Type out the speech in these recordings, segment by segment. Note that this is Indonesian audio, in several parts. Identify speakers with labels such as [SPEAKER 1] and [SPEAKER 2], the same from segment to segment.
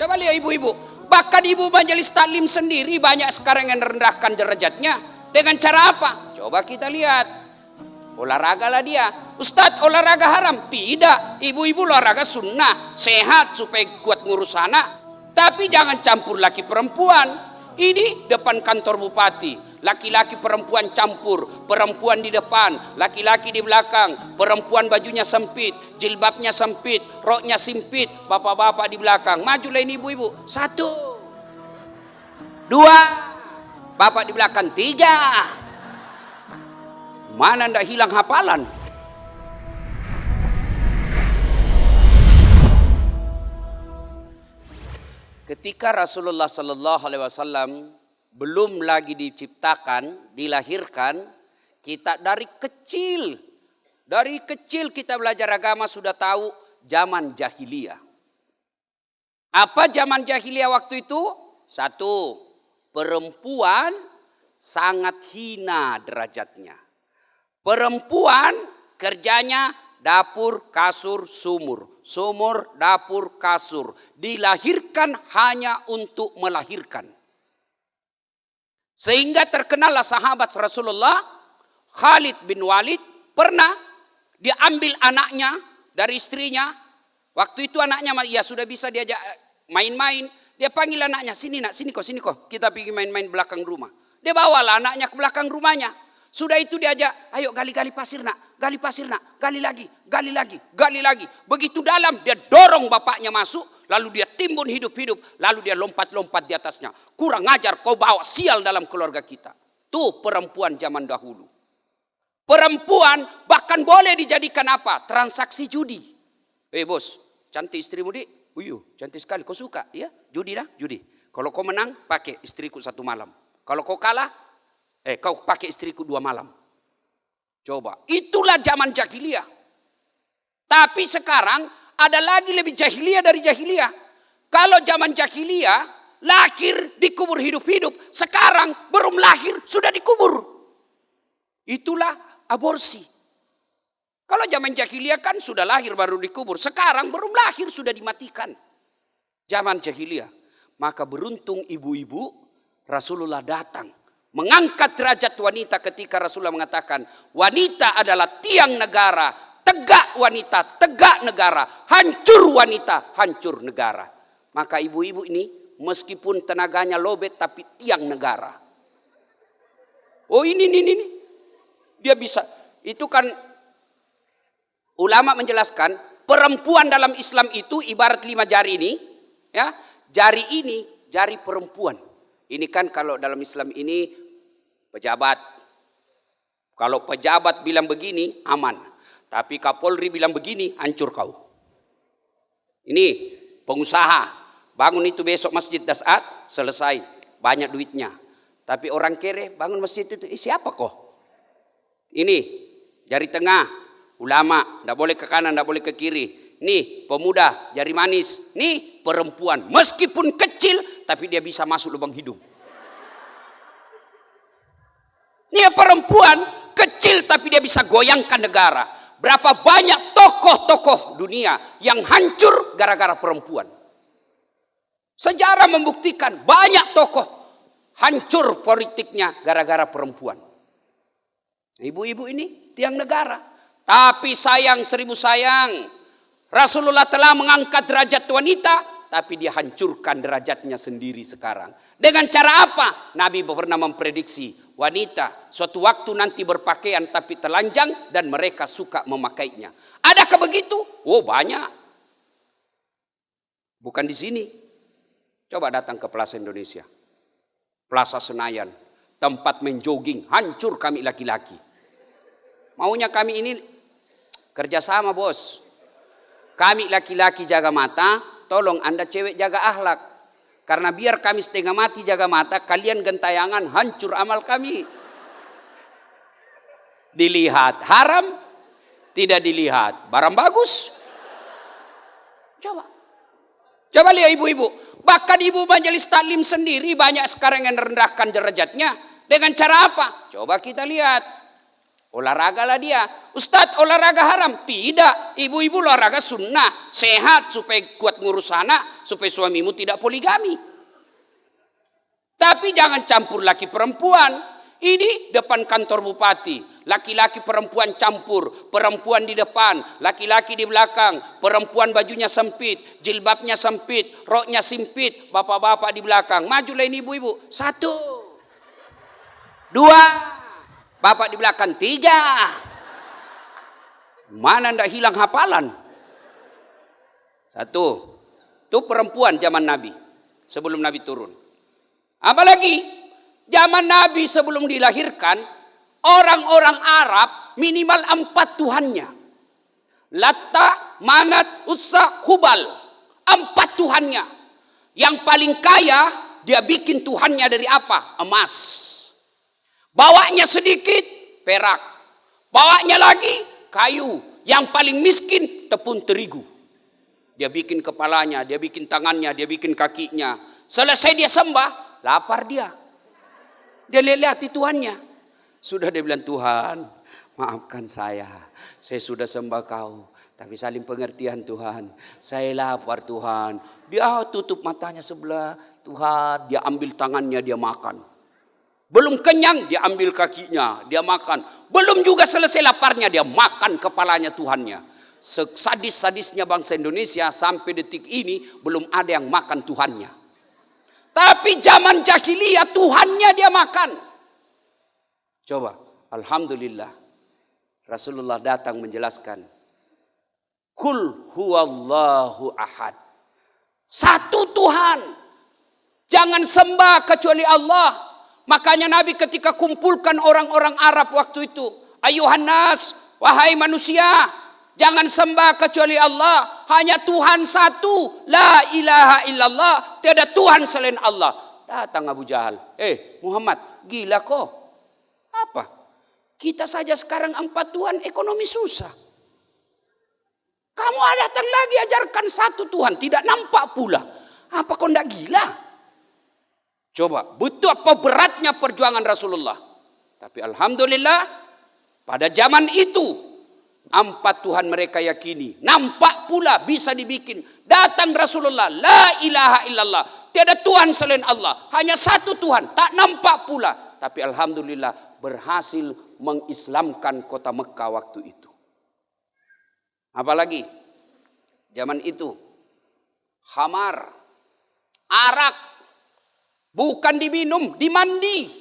[SPEAKER 1] Coba lihat ibu-ibu. Bahkan ibu majelis taklim sendiri banyak sekarang yang merendahkan derajatnya. Dengan cara apa? Coba kita lihat. Olahraga lah dia. Ustadz, olahraga haram? Tidak. Ibu-ibu olahraga sunnah. Sehat supaya kuat ngurus anak. Tapi jangan campur laki perempuan. Ini depan kantor bupati. Laki-laki perempuan campur. Perempuan di depan, laki-laki di belakang. Perempuan bajunya sempit, jilbabnya sempit, roknya sempit. Bapak-bapak di belakang. Majulah ini ibu-ibu. 1, 2. Bapak di belakang. 3. Mana ndak hilang hafalan? Ketika Rasulullah Sallallahu Alaihi Wasallam belum lagi diciptakan, dilahirkan, kita dari kecil kita belajar agama sudah tahu zaman jahiliyah. Apa zaman jahiliyah waktu itu? 1, perempuan sangat hina derajatnya. Perempuan kerjanya dapur, kasur, sumur. Sumur, dapur, kasur. Dilahirkan hanya untuk melahirkan. Sehingga terkenallah sahabat Rasulullah, Khalid bin Walid, pernah diambil anaknya dari istrinya. Waktu itu anaknya ya sudah bisa diajak main-main. Dia panggil anaknya, sini nak, sini kok. Kita pergi main-main belakang rumah. Dia bawalah anaknya ke belakang rumahnya. Sudah itu diajak, ayo gali-gali pasir nak, gali lagi. Begitu dalam dia dorong bapaknya masuk, lalu dia timbun hidup-hidup, lalu dia lompat-lompat di atasnya. Kurang ajar, kau bawa sial dalam keluarga kita. Tuh perempuan zaman dahulu. Perempuan bahkan boleh dijadikan apa? Transaksi judi. Bos, cantik istrimu dik? Cantik sekali, kau suka? Ya, judi dah, judi. Kalau kau menang, pakai istriku 1 malam. Kalau kau kalah, kau pakai istriku 2 malam. Coba, itulah zaman jahiliyah. Tapi sekarang ada lagi lebih jahiliyah dari jahiliyah. Kalau zaman jahiliyah, lahir dikubur hidup-hidup. Sekarang belum lahir sudah dikubur. Itulah aborsi. Kalau zaman jahiliyah kan sudah lahir baru dikubur. Sekarang belum lahir sudah dimatikan. Zaman jahiliyah. Maka beruntung ibu-ibu, Rasulullah datang. Mengangkat derajat wanita ketika Rasulullah mengatakan, wanita adalah tiang negara, tegak wanita, tegak negara, hancur wanita, hancur negara. Maka ibu-ibu ini meskipun tenaganya lobet tapi tiang negara. Oh ini. Dia bisa. Itu kan ulama menjelaskan, perempuan dalam Islam itu ibarat 5 jari ini, ya. Jari ini jari perempuan. Ini kan kalau dalam Islam ini pejabat. Kalau pejabat bilang begini, aman. Tapi Kapolri bilang begini, hancur kau. Ini pengusaha. Bangun itu besok masjid Dasat, selesai. Banyak duitnya. Tapi orang kere bangun masjid itu, siapa kok? Ini, jari tengah, ulama. Tidak boleh ke kanan, tidak boleh ke kiri. Nih, pemuda, jari manis. Nih, perempuan. Meskipun kecil, tapi dia bisa masuk lubang hidung. Dia perempuan kecil tapi dia bisa goyangkan negara. Berapa banyak tokoh-tokoh dunia yang hancur gara-gara perempuan. Sejarah membuktikan banyak tokoh hancur politiknya gara-gara perempuan. Ibu-ibu ini tiang negara. Tapi sayang 1000 sayang, Rasulullah telah mengangkat derajat wanita, tapi dia hancurkan derajatnya sendiri sekarang. Dengan cara apa? Nabi pernah memprediksi wanita suatu waktu nanti berpakaian tapi telanjang dan mereka suka memakainya. Adakah begitu? Oh banyak. Bukan di sini. Coba datang ke Plaza Indonesia, Plaza Senayan, tempat main jogging, hancur kami laki-laki. Maunya kami ini kerjasama bos. Kami laki-laki jaga mata, tolong Anda cewek jaga akhlak. Karena biar kami setengah mati jaga mata, kalian gentayangan, hancur amal kami. Dilihat haram, tidak dilihat barang bagus. Coba lihat ibu-ibu. Bahkan ibu majelis taklim sendiri banyak sekarang yang merendahkan derajatnya. Dengan cara apa? Coba kita lihat. Olahragalah dia. Ustadz, olahraga haram? Tidak. Ibu-ibu olahraga sunnah. Sehat supaya kuat ngurus anak. Supaya suamimu tidak poligami. Tapi jangan campur laki perempuan. Ini depan kantor bupati. Laki-laki perempuan campur. Perempuan di depan. Laki-laki di belakang. Perempuan bajunya sempit. Jilbabnya sempit. Roknya sempit. Bapak-bapak di belakang. Majulah ini ibu-ibu. 1, 2. Bapak di belakang 3. Mana ndak hilang hafalan? 1. Itu perempuan zaman Nabi. Sebelum Nabi turun. Apalagi zaman Nabi sebelum dilahirkan. Orang-orang Arab minimal 4 tuhannya. Latta, Manat, Uzza, Hubal. 4 tuhannya. Yang paling kaya dia bikin tuhannya dari apa? Emas. Bawanya sedikit, perak. Bawanya lagi, kayu. Yang paling miskin, tepung terigu. Dia bikin kepalanya, dia bikin tangannya, dia bikin kakinya. Selesai dia sembah, lapar dia. Dia lihat Tuhannya. Sudah dia bilang, Tuhan, maafkan saya sudah sembah kau. Tapi saling pengertian Tuhan. Saya lapar Tuhan. Dia tutup matanya sebelah. Tuhan, dia ambil tangannya, dia makan. Belum kenyang, dia ambil kakinya, dia makan. Belum juga selesai laparnya, dia makan kepalanya Tuhannya. Sadis-sadisnya bangsa Indonesia sampai detik ini belum ada yang makan Tuhannya. Tapi zaman jahiliyah Tuhannya dia makan. Coba, alhamdulillah. Rasulullah datang menjelaskan. Kul huwallahu ahad. 1 Tuhan. Jangan sembah kecuali Allah. Makanya Nabi ketika kumpulkan orang-orang Arab waktu itu. Ayuhan nas, wahai manusia. Jangan sembah kecuali Allah. Hanya Tuhan 1. La ilaha illallah. Tiada Tuhan selain Allah. Datang Abu Jahal. Muhammad, gila kok. Apa? Kita saja sekarang 4 Tuhan, ekonomi susah. Kamu datang lagi ajarkan 1 Tuhan. Tidak nampak pula. Apa kau tidak gila? Coba, betul apa beratnya perjuangan Rasulullah. Tapi alhamdulillah, pada zaman itu, 4 Tuhan mereka yakini. Nampak pula bisa dibikin. Datang Rasulullah, la ilaha illallah. Tiada Tuhan selain Allah. Hanya 1 Tuhan, tak nampak pula. Tapi alhamdulillah, berhasil mengislamkan kota Mekah waktu itu. Apalagi, zaman itu, khamar, arak, bukan diminum, dimandi.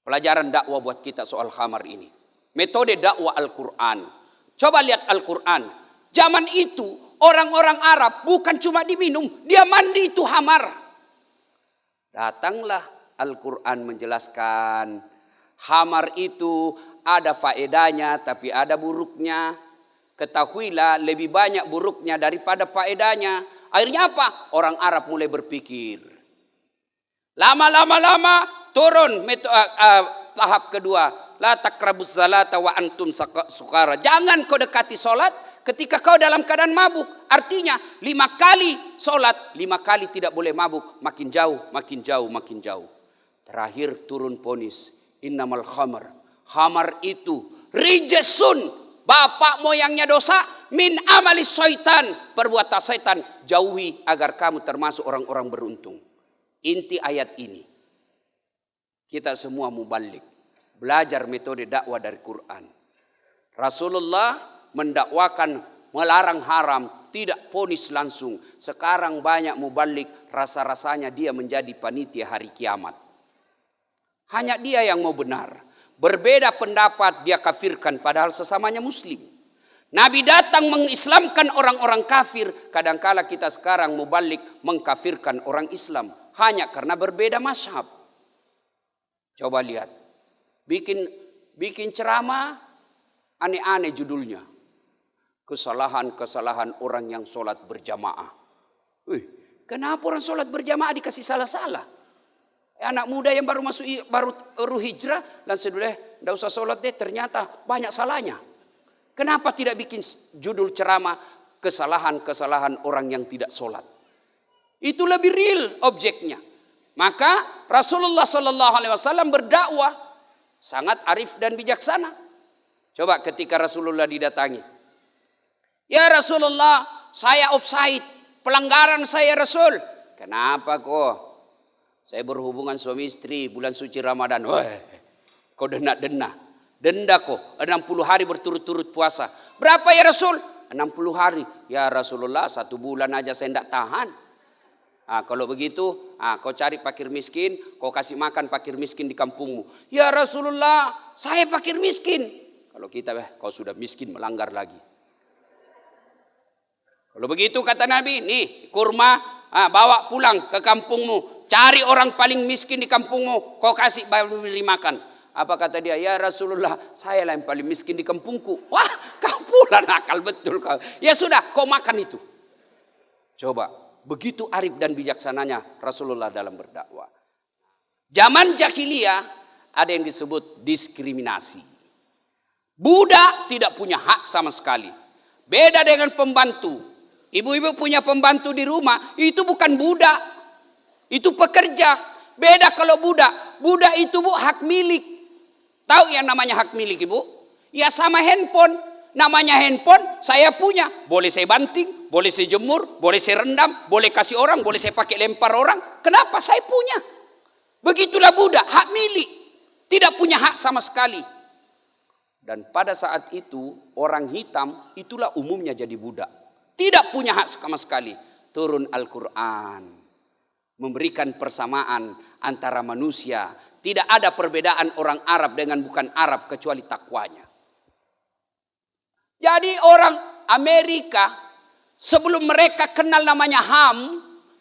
[SPEAKER 1] Pelajaran dakwah buat kita soal khamar ini. Metode dakwah Al-Quran. Coba lihat Al-Quran. Zaman itu orang-orang Arab bukan cuma diminum, dia mandi itu khamar. Datanglah Al-Quran menjelaskan. Khamar itu ada faedahnya tapi ada buruknya. Ketahuilah lebih banyak buruknya daripada faedahnya. Akhirnya apa? Orang Arab mulai berpikir. Lama turun tahap kedua. La taqrabuz zalata wa antum sukara. Jangan kau dekati solat ketika kau dalam keadaan mabuk. Artinya 5 kali solat, 5 kali tidak boleh mabuk. Makin jauh, makin jauh, makin jauh. Terakhir turun ponis. Innamal khamar. Khamar itu rijesun. Bapak moyangnya dosa. Min amalis syaitan. Perbuatan syaitan. Jauhi agar kamu termasuk orang-orang beruntung. Inti ayat ini. Kita semua mubalik. Belajar metode dakwah dari Quran. Rasulullah mendakwakan melarang haram. Tidak ponis langsung. Sekarang banyak mubalik. Rasa-rasanya dia menjadi panitia hari kiamat. Hanya dia yang mau benar. Berbeda pendapat dia kafirkan. Padahal sesamanya muslim. Nabi datang mengislamkan orang-orang kafir. Kadangkala kita sekarang mubalik mengkafirkan orang Islam. Hanya karena berbeda mazhab. Coba lihat. Bikin ceramah aneh-aneh judulnya. Kesalahan-kesalahan orang yang sholat berjamaah. Kenapa orang sholat berjamaah dikasih salah-salah? Anak muda yang baru hijrah. Langsung dulu tidak usah sholat deh. Ternyata banyak salahnya. Kenapa tidak bikin judul ceramah kesalahan-kesalahan orang yang tidak sholat? Itu lebih real objeknya. Maka Rasulullah SAW berdakwah sangat arif dan bijaksana. Coba ketika Rasulullah didatangi. Ya Rasulullah, saya offside. Pelanggaran saya Rasul. Kenapa kok? Saya berhubungan suami istri bulan suci Ramadan. Wah, kau denda. Denda kok 60 hari berturut-turut puasa. Berapa ya Rasul? 60 hari. Ya Rasulullah, 1 bulan aja saya tidak tahan. Kalau begitu, kau cari fakir miskin, kau kasih makan fakir miskin di kampungmu. Ya Rasulullah, saya fakir miskin. Kalau kita, kau sudah miskin melanggar lagi. Kalau begitu kata Nabi, nih kurma, bawa pulang ke kampungmu. Cari orang paling miskin di kampungmu, kau kasih beri makan. Apa kata dia? Ya Rasulullah, saya lah yang paling miskin di kampungku. Wah, kau pula nakal betul kau. Ya sudah, kau makan itu. Coba, begitu arif dan bijaksananya Rasulullah dalam berdakwah. Zaman jahiliyah ada yang disebut diskriminasi. Budak tidak punya hak sama sekali. Beda dengan pembantu. Ibu-ibu punya pembantu di rumah, itu bukan budak. Itu pekerja. Beda kalau budak. Budak itu hak milik. Tahu yang namanya hak milik ibu? Ya sama handphone. Namanya handphone saya punya. Boleh saya banting, boleh saya jemur, boleh saya rendam, boleh kasih orang, boleh saya pakai lempar orang. Kenapa? Saya punya. Begitulah budak, hak milik. Tidak punya hak sama sekali. Dan pada saat itu orang hitam itulah umumnya jadi budak. Tidak punya hak sama sekali. Turun Al-Quran. Memberikan persamaan antara manusia. Tidak ada perbedaan orang Arab dengan bukan Arab kecuali takwanya. Jadi orang Amerika sebelum mereka kenal namanya HAM.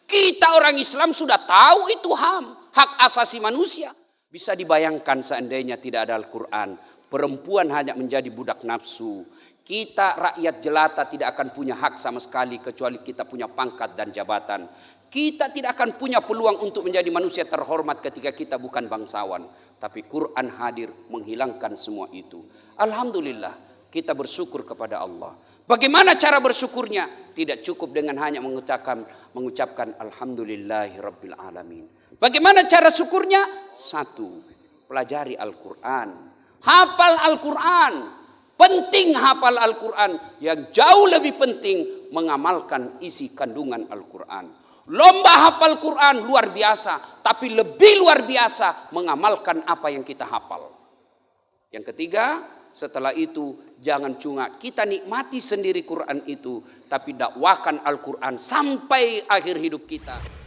[SPEAKER 1] Kita orang Islam sudah tahu itu HAM. Hak asasi manusia. Bisa dibayangkan seandainya tidak ada Al-Quran. Perempuan hanya menjadi budak nafsu. Kita rakyat jelata tidak akan punya hak sama sekali kecuali kita punya pangkat dan jabatan. Kita tidak akan punya peluang untuk menjadi manusia terhormat ketika kita bukan bangsawan. Tapi Quran hadir menghilangkan semua itu. Alhamdulillah kita bersyukur kepada Allah. Bagaimana cara bersyukurnya? Tidak cukup dengan hanya mengucapkan Alhamdulillahi Rabbil Alamin. Bagaimana cara syukurnya? 1. Pelajari Al-Quran. Hafal Al-Quran. Penting hafal Al-Quran. Yang jauh lebih penting mengamalkan isi kandungan Al-Quran. Lomba hafal Quran luar biasa. Tapi lebih luar biasa mengamalkan apa yang kita hafal. Yang ketiga, setelah itu jangan cuma kita nikmati sendiri Quran itu. Tapi dakwakan Al-Quran sampai akhir hidup kita.